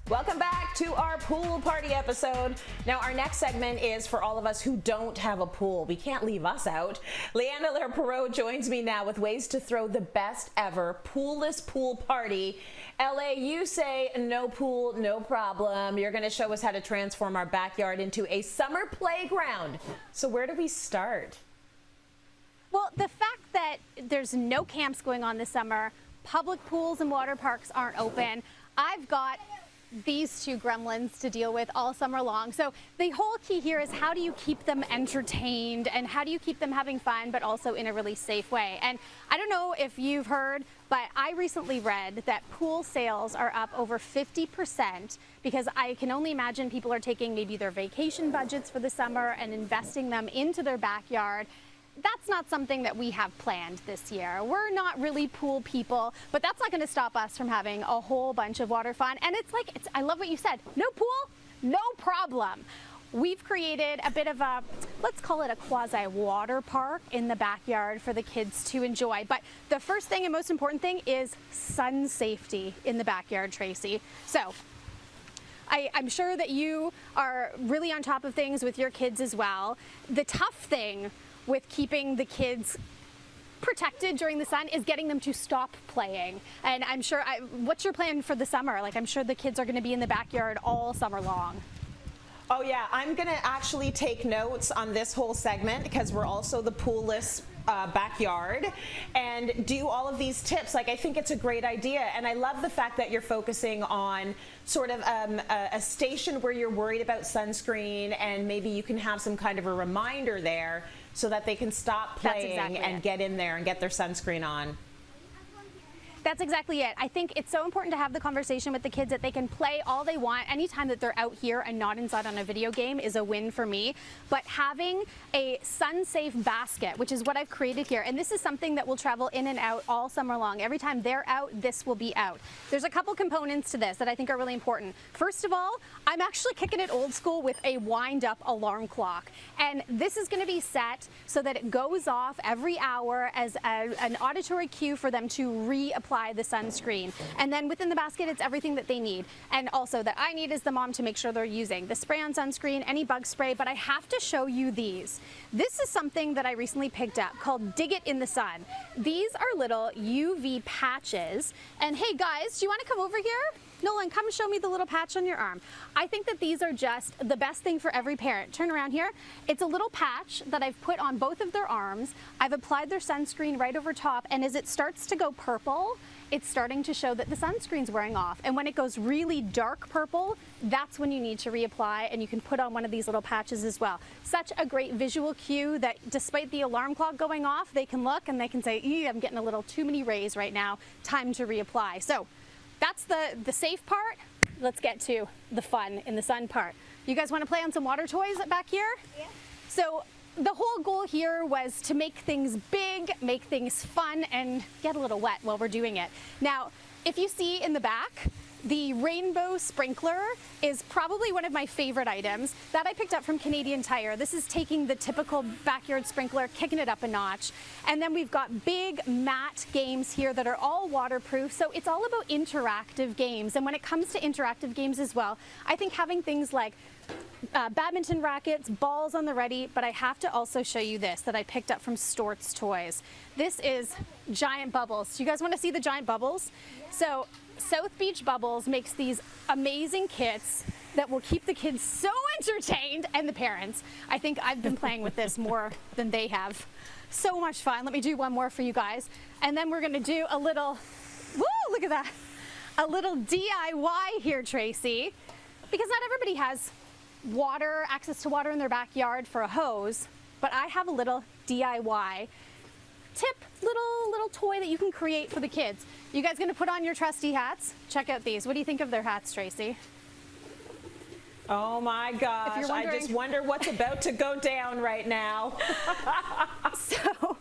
Welcome back to our pool party episode. Now, our next segment is for all of us who don't have a pool. We can't leave us out. Leigh-Ann Perot joins me now with ways to throw the best ever poolless pool party. LA, you say no pool, no problem. You're going to show us how to transform our backyard into a summer playground. So where do we start? Well, the fact that there's no camps going on this summer, public pools and water parks aren't open, I've got these two gremlins to deal with all summer long. So the whole key here is how do you keep them entertained and how do you keep them having fun, but also in a really safe way. And I don't know if you've heard, but I recently read that pool sales are up over 50% because I can only imagine people are taking maybe their vacation budgets for the summer and investing them into their backyard. That's not something that we have planned this year. We're not really pool people, but that's not going to stop us from having a whole bunch of water fun. And I love what you said, no pool, no problem. We've created a bit of a, let's call it a quasi water park in the backyard for the kids to enjoy. But the first thing and most important thing is sun safety in the backyard, Tracy. So I'm sure that you are really on top of things with your kids as well. The tough thing with keeping the kids protected during the sun is getting them to stop playing. And I'm sure, what's your plan for the summer? Like, I'm sure the kids are going to be in the backyard all summer long. Oh yeah, I'm going to actually take notes on this whole segment because we're also the poolless backyard and do all of these tips. Like, I think it's a great idea, and I love the fact that you're focusing on sort of a station where you're worried about sunscreen, and maybe you can have some kind of a reminder there so that they can stop playing and get in there and get their sunscreen on. That's exactly it. I think it's so important to have the conversation with the kids that they can play all they want. Anytime that they're out here and not inside on a video game is a win for me. But having a sun-safe basket, which is what I've created here, and this is something that will travel in and out all summer long. Every time they're out, this will be out. There's a couple components to this that I think are really important. First of all, I'm actually kicking it old school with a wind-up alarm clock. And this is going to be set so that it goes off every hour as an auditory cue for them to reapply the sunscreen. And then within the basket, it's everything that they need. And also that I need as the mom to make sure they're using the spray on sunscreen, any bug spray, but I have to show you these. This is something that I recently picked up called Dig It in the Sun. These are little UV patches. And hey guys, do you want to come over here? Nolan, come show me the little patch on your arm. I think that these are just the best thing for every parent. Turn around here. It's a little patch that I've put on both of their arms. I've applied their sunscreen right over top, and as it starts to go purple, it's starting to show that the sunscreen's wearing off. And when it goes really dark purple, that's when you need to reapply, and you can put on one of these little patches as well. Such a great visual cue that despite the alarm clock going off, they can look and they can say, I'm getting a little too many rays right now, time to reapply. So that's the safe part. Let's get to the fun in the sun part. You guys want to play on some water toys back here? Yeah. So the whole goal here was to make things big, make things fun, and get a little wet while we're doing it. Now, if you see in the back, the rainbow sprinkler is probably one of my favorite items that I picked up from Canadian Tire. This is taking the typical backyard sprinkler, kicking it up a notch. And then we've got big mat games here that are all waterproof. So it's all about interactive games. And when it comes to interactive games as well, I think having things like badminton rackets, balls on the ready, but I have to also show you this that I picked up from Stort's Toys. This is giant bubbles. Do you guys want to see the giant bubbles? So South Beach Bubbles makes these amazing kits that will keep the kids so entertained, and the parents. I think I've been playing with this more than they have. So much fun. Let me do one more for you guys. And then we're going to do a little, woo, look at that, a little DIY here, Tracy, because not everybody has access to water in their backyard for a hose, but I have a little DIY tip, little toy that you can create for the kids. You guys gonna put on your trusty hats? Check out these. What do you think of their hats, Tracy? Oh my gosh, I just wonder what's about to go down right now. So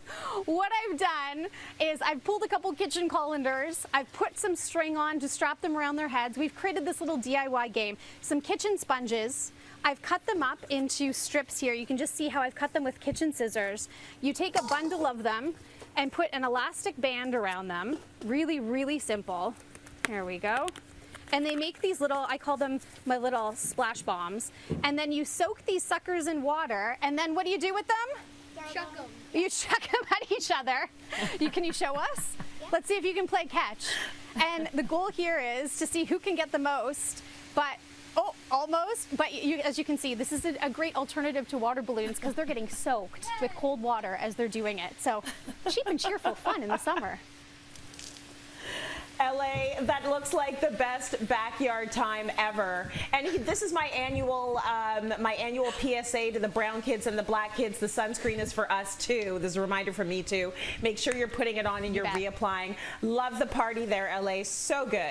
what I've done is I've pulled a couple kitchen colanders, I've put some string on to strap them around their heads. We've created this little DIY game. Some kitchen sponges. I've cut them up into strips here. You can just see how I've cut them with kitchen scissors. You take a bundle of them and put an elastic band around them. Really, really simple. Here we go. and they make these little, I call them my little splash bombs, and then you soak these suckers in water, and then what do you do with them? Chuck them. You chuck them at each other. Can you show us? Let's see if you can play catch. And the goal here is to see who can get the most, but oh, almost. But as you can see, this is a great alternative to water balloons because they're getting soaked with cold water as they're doing it. So cheap and cheerful fun in the summer. LA, that looks like the best backyard time ever. And this is my annual PSA to the brown kids and the black kids. The sunscreen is for us too. There's a reminder from me too. Make sure you're putting it on and you're reapplying. Love the party there, LA. So good.